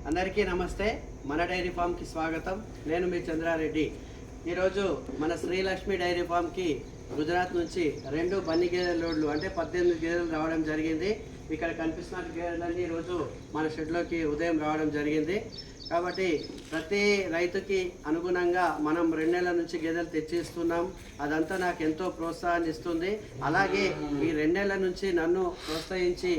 అందరికీ నమస్తే. మన డైరీ ఫామ్కి స్వాగతం. నేను మీ చంద్రారెడ్డి. ఈరోజు మన శ్రీలక్ష్మి డైరీ ఫామ్కి గుజరాత్ నుంచి 2 బన్నీ గేదెల లోడ్లు అంటే 18 గేదెలు రావడం జరిగింది. ఇక్కడ కనిపిస్తున్న గేదెలన్నీ ఈరోజు మన షెడ్లోకి ఉదయం రావడం జరిగింది. కాబట్టి ప్రతి రైతుకి అనుగుణంగా మనం 2 నెలల నుంచి గేదెలు తెచ్చిస్తున్నాం. అదంతా నాకు ఎంతో ప్రోత్సాహాన్ని ఇస్తుంది. అలాగే ఈ 2 నెలల నుంచి నన్ను ప్రోత్సహించి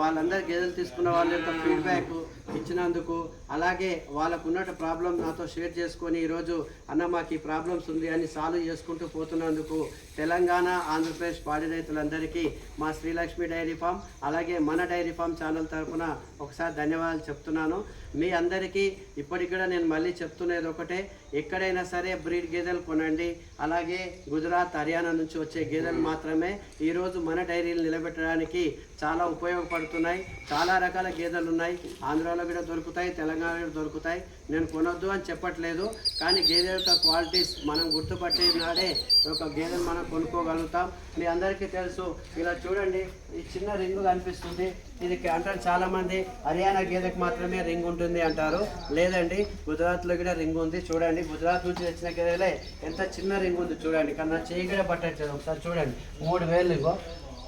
వాళ్ళందరూ గేదెలు తీసుకున్న వాళ్ళ యొక్క ఫీడ్బ్యాక్ ఇచ్చినందుకు, అలాగే వాళ్ళకున్న ప్రాబ్లం నాతో షేర్ చేసుకొని ఈరోజు అన్న మాకు ఈ ప్రాబ్లమ్స్ ఉంది అని సాల్వ్ చేసుకుంటూ పోతున్నందుకు తెలంగాణ, ఆంధ్రప్రదేశ్ పాడి రైతులందరికీ మా శ్రీలక్ష్మి డైరీ ఫామ్ అలాగే మన డైరీ ఫామ్ ఛానల్ తరఫున ఒకసారి ధన్యవాదాలు చెప్తున్నాను. మీ అందరికీ ఇప్పటికి కూడా నేను మళ్ళీ చెప్తున్నది ఒకటే, ఎక్కడైనా సరే బ్రీడ్ గేదెలు కొనండి. అలాగే గుజరాత్, హర్యానా నుంచి వచ్చే గేదెలు మాత్రమే ఈరోజు మన డైరీలు నిలబెట్టడానికి చాలా ఉపయోగపడుతున్నాయి. చాలా రకాల గేదెలు ఉన్నాయి. ఆంధ్రాలో కూడా దొరుకుతాయి, తెలంగాణలో దొరుకుతాయి. నేను కొనొద్దు అని చెప్పట్లేదు, కానీ గేదె యొక్క క్వాలిటీస్ మనం గుర్తుపట్టే నాడే ఒక గేదెలు మనం కొనుక్కోగలుగుతాం. మీ అందరికీ తెలుసు. ఇలా చూడండి, ఈ చిన్న రింగు కనిపిస్తుంది. ఇది అంటారు చాలామంది హర్యానా గేదెకి మాత్రమే రింగ్ ఉంటుంది అంటారు. లేదండి, గుజరాత్లో కూడా రింగ్ ఉంది. చూడండి, గుజరాత్ నుంచి తెచ్చిన గేదెలే ఎంత చిన్న రింగ్ ఉంది చూడండి. కన్నా చేయి కూడా పట్టచ్చు. ఒకసారి చూడండి, 3 వేలు. ఇగో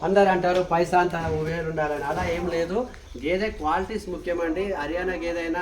అందరు అంటారు పైసా అంత 3 వేలు ఉండాలని. అలా ఏం లేదు. గేదె క్వాలిటీస్ ముఖ్యమండి. హర్యానా గేదె అయినా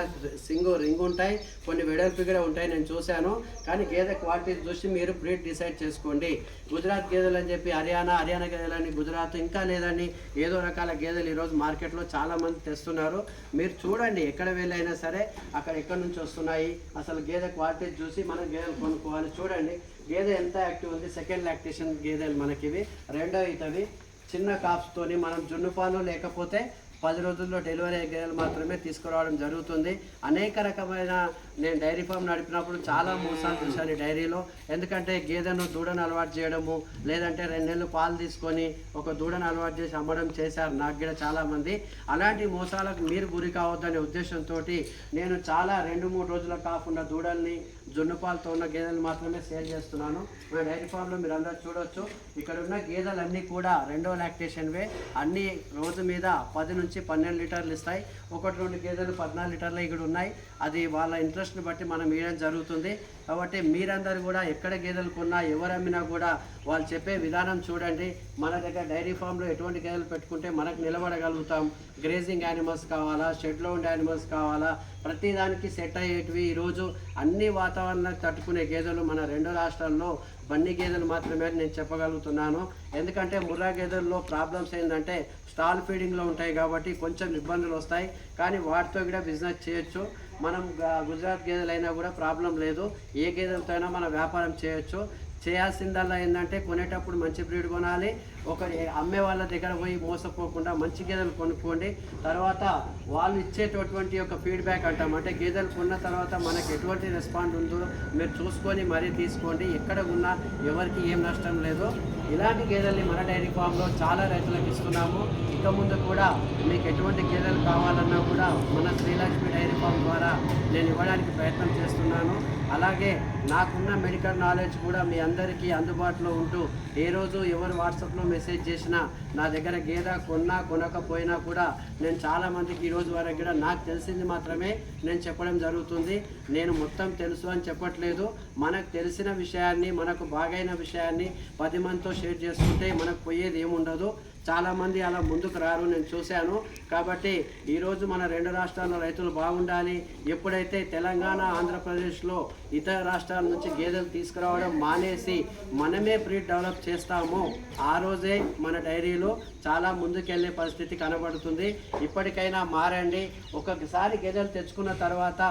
రింగ్ ఉంటాయి, కొన్ని వెడల్పు కూడా ఉంటాయి, నేను చూశాను. కానీ గేదె క్వాలిటీస్ చూసి మీరు బ్రీడ్ డిసైడ్ చేసుకోండి. గుజరాత్ గేదెలు అని చెప్పి హర్యానా గేదెలని గుజరాత్ ఇంకా లేదని ఏదో రకాల గేదెలు ఈరోజు మార్కెట్లో చాలామంది తెస్తున్నారు. మీరు చూడండి, ఎక్కడ వెళ్ళైనా సరే అక్కడ ఎక్కడి నుంచి వస్తున్నాయి, అసలు గేదె క్వాలిటీస్ చూసి మనం గేదెలు కొనుక్కోవాలి. చూడండి, గేదె ఎంత యాక్టివ్ ఉంది. సెకండ్ లాక్టేషన్ గేదెలు మనకివి. రెండో ఇతవి చిన్న కాప్స్తోని మనం జున్ను పాలు లేకపోతే 10 రోజుల్లో డెలివరీ అయ్యే గేదెలు మాత్రమే తీసుకురావడం జరుగుతుంది. అనేక రకమైన నేను డైరీ ఫామ్ నడిపినప్పుడు చాలా మోసాలు చూశాను ఈ డైరీలో. ఎందుకంటే గేదెను దూడను అలవాటు చేయడము, లేదంటే 2 నెలలు పాలు తీసుకొని ఒక దూడను అలవాటు చేసి అమ్మడం చేశారు నాకు కూడా చాలామంది. అలాంటి మోసాలకు మీరు గురి కావద్దనే ఉద్దేశంతో నేను చాలా 2-3 రోజుల కాకుండా దూడల్ని జొన్ను పాలతో ఉన్న గేదెలు మాత్రమే సేల్ చేస్తున్నాను. మా డైరీ ఫామ్లో మీరు అందరూ చూడొచ్చు. ఇక్కడ ఉన్న గేదెలన్నీ కూడా 2వ లాక్టేషన్వే. అన్నీ రోజు మీద 10 నుంచి 12 లీటర్లు ఇస్తాయి. 1-2 గేదెలు 14 లీటర్లు ఇక్కడ ఉన్నాయి. అది వాళ్ళ ఇంట్రెస్ట్ని బట్టి మనం ఇవ్వడం జరుగుతుంది. కాబట్టి మీరందరూ కూడా ఎక్కడ గేదెలు కొన్నా, ఎవరు అమ్మినా కూడా వాళ్ళు చెప్పే విధానం చూడండి. మన దగ్గర డైరీ ఫామ్లో ఎటువంటి గేదెలు పెట్టుకుంటే మనకు నిలబడగలుగుతాం. గ్రేజింగ్ యానిమల్స్ కావాలా, షెడ్లో ఉండే యానిమల్స్ కావాలా, ప్రతిదానికి సెట్ అయ్యేటివి. ఈరోజు అన్ని వాతావరణాలకు తట్టుకునే గేదెలు మన 2 రాష్ట్రాల్లో బన్నీ గేదెలు మాత్రమే నేను చెప్పగలుగుతున్నాను. ఎందుకంటే ముర్రా గేదెల్లో ప్రాబ్లమ్స్ ఏంటంటే స్టాల్ ఫీడింగ్లో ఉంటాయి కాబట్టి కొంచెం ఇబ్బందులు వస్తాయి. కానీ వాటితో కూడా బిజినెస్ చేయొచ్చు. మనం గుజరాత్ గేదెలైనా కూడా ప్రాబ్లం లేదు. ఏ గేదెలతో అయినా మనం వ్యాపారం చేయొచ్చు. చేయాల్సిందల్లా ఏంటంటే కొనేటప్పుడు మంచి బ్రీడ్ కొనాలి. అమ్మే వాళ్ళ దగ్గర పోయి మోసపోకుండా మంచి గేదెలు కొనుక్కోండి. తర్వాత వాళ్ళు ఇచ్చేటటువంటి యొక్క ఫీడ్బ్యాక్ అంటాం, అంటే గేదెలు కొన్న తర్వాత మనకు ఎటువంటి రెస్పాండ్ ఉందో మీరు చూసుకొని మరీ తీసుకోండి. ఎక్కడ ఉన్నా ఎవరికి ఏం నష్టం లేదు. ఇలాంటి గేదెల్ని మన డైరీ ఫామ్లో చాలా రైతులకు ఇస్తున్నాము. ఇక ముందు కూడా మీకు ఎటువంటి గేదెలు కావాలన్నా కూడా మన శ్రీలక్ష్మి డైరీ ఫామ్ ద్వారా నేను ఇవ్వడానికి ప్రయత్నం చేస్తున్నాను. అలాగే నాకున్న మెడికల్ నాలెడ్జ్ కూడా మీ అందరికీ అందుబాటులో ఉంటూ ఏ రోజు ఎవరు వాట్సాప్లో మెసేజ్ చేసినా నా దగ్గర గేదె కొన్నా కొనకపోయినా కూడా నేను చాలామందికి ఈరోజు వరకు కూడా నాకు తెలిసింది మాత్రమే నేను చెప్పడం జరుగుతుంది. నేను మొత్తం తెలుసు అని చెప్పట్లేదు. మనకు తెలిసిన విషయాన్ని, మనకు బాగైన విషయాన్ని 10 మందితో షేర్ చేసుకుంటే మనకు పోయేది ఏముండదు. చాలామంది అలా ముందుకు రారు, నేను చూశాను. కాబట్టి ఈరోజు మన 2 రాష్ట్రాల రైతులు బాగుండాలి. ఎప్పుడైతే తెలంగాణ, ఆంధ్రప్రదేశ్లో ఇతర రాష్ట్రాల నుంచి గేదెలు తీసుకురావడం మానేసి మనమే బ్రీడ్ డెవలప్ చేస్తామో ఆ రోజే మన డైరీలో చాలా ముందుకెళ్ళే పరిస్థితి కనబడుతుంది. ఇప్పటికైనా మారండి. ఒక్కసారి గేదెలు తెచ్చుకున్న తర్వాత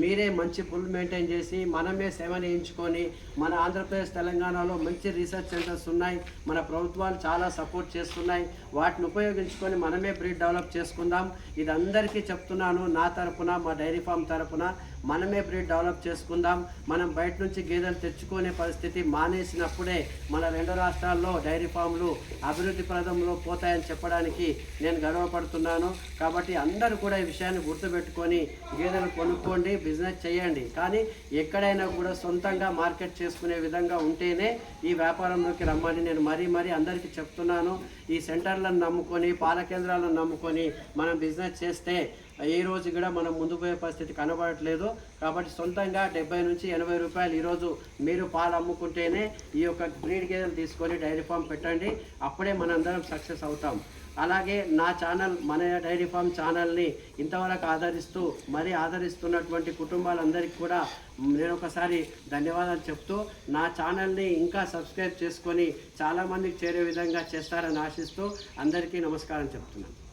మీరే మంచి పుల్ మెయింటైన్ చేసి మనమే సెవెన్ వేయించుకొని, మన ఆంధ్రప్రదేశ్, తెలంగాణలో మంచి రీసెర్చ్ సెంటర్స్ ఉన్నాయి. మన ప్రభుత్వాలు చాలా సపోర్ట్ చేస్తున్నాయి. వాటిని ఉపయోగించుకొని మనమే బ్రీడ్ డెవలప్ చేసుకుందాం. ఇది అందరికీ చెప్తున్నాను. నా తరపున, మా డైరీ ఫామ్ తరపున మనమే బ్రీడ్ డెవలప్ చేసుకుందాం. మనం బయట నుంచి గేదెలు తెచ్చుకునే పరిస్థితి మానేసినప్పుడే మన 2 రాష్ట్రాల్లో డైరీ ఫామ్లు అభివృద్ధి ప్రదంలో పోతాయని చెప్పడానికి నేను గర్వపడుతున్నాను. కాబట్టి అందరూ కూడా ఈ విషయాన్ని గుర్తుపెట్టుకొని గేదెలు కొనుక్కోండి, బిజినెస్ చేయండి. కానీ ఎక్కడైనా కూడా సొంతంగా మార్కెట్ చేసుకునే విధంగా ఉంటేనే ఈ వ్యాపారంలోకి రమ్మని నేను మరీ అందరికీ చెప్తున్నాను. ఈ సెంటర్లను నమ్ముకొని, పాల కేంద్రాలను నమ్ముకొని మనం బిజినెస్ చేస్తే ఈ రోజు కూడా మనం ముందుకు పోయే పరిస్థితి కనబడట్లేదు. కాబట్టి సొంతంగా 70 నుంచి 80 రూపాయలు ఈరోజు మీరు పాలు అమ్ముకుంటేనే ఈ యొక్క బ్రీడ్ గేదెలు తీసుకొని డైరీ ఫామ్ పెట్టండి. అప్పుడే మనందరం సక్సెస్ అవుతాం. అలాగే నా ఛానల్ మన డైరీ ఫామ్ ఛానల్ని ఇంతవరకు ఆదరిస్తున్నటువంటి కుటుంబాలందరికీ కూడా నేను ఒకసారి ధన్యవాదాలు చెప్తూ నా ఛానల్ని ఇంకా సబ్స్క్రైబ్ చేసుకొని చాలామందికి చేరే విధంగా చేస్తారని ఆశిస్తూ అందరికీ నమస్కారం చెప్తున్నాను.